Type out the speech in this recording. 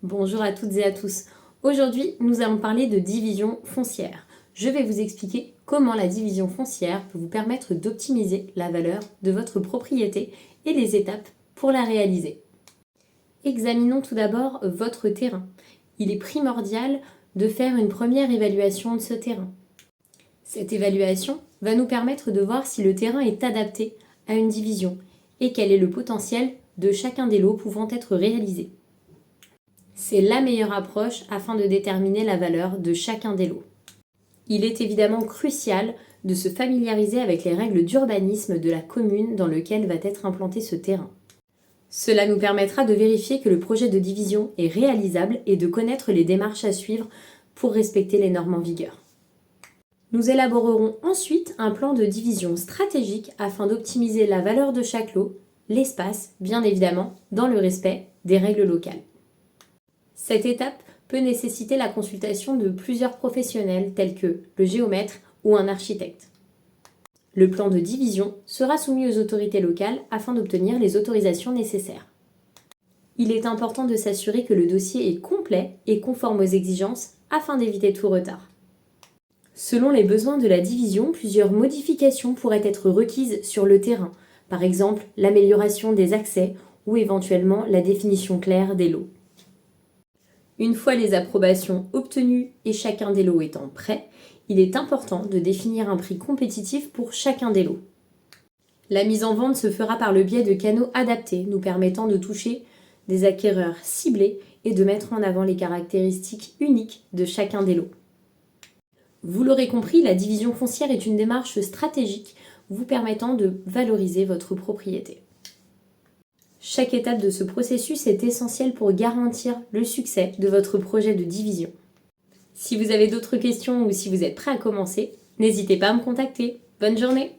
Bonjour à toutes et à tous. Aujourd'hui, nous allons parler de division foncière. Je vais vous expliquer comment la division foncière peut vous permettre d'optimiser la valeur de votre propriété et les étapes pour la réaliser. Examinons tout d'abord votre terrain. Il est primordial de faire une première évaluation de ce terrain. Cette évaluation va nous permettre de voir si le terrain est adapté à une division et quel est le potentiel de chacun des lots pouvant être réalisés. C'est la meilleure approche afin de déterminer la valeur de chacun des lots. Il est évidemment crucial de se familiariser avec les règles d'urbanisme de la commune dans laquelle va être implanté ce terrain. Cela nous permettra de vérifier que le projet de division est réalisable et de connaître les démarches à suivre pour respecter les normes en vigueur. Nous élaborerons ensuite un plan de division stratégique afin d'optimiser la valeur de chaque lot, l'espace, bien évidemment, dans le respect des règles locales. Cette étape peut nécessiter la consultation de plusieurs professionnels tels que le géomètre ou un architecte. Le plan de division sera soumis aux autorités locales afin d'obtenir les autorisations nécessaires. Il est important de s'assurer que le dossier est complet et conforme aux exigences afin d'éviter tout retard. Selon les besoins de la division, plusieurs modifications pourraient être requises sur le terrain, par exemple l'amélioration des accès ou éventuellement la définition claire des lots. Une fois les approbations obtenues et chacun des lots étant prêt, il est important de définir un prix compétitif pour chacun des lots. La mise en vente se fera par le biais de canaux adaptés, nous permettant de toucher des acquéreurs ciblés et de mettre en avant les caractéristiques uniques de chacun des lots. Vous l'aurez compris, la division foncière est une démarche stratégique vous permettant de valoriser votre propriété. Chaque étape de ce processus est essentielle pour garantir le succès de votre projet de division. Si vous avez d'autres questions ou si vous êtes prêt à commencer, n'hésitez pas à me contacter. Bonne journée!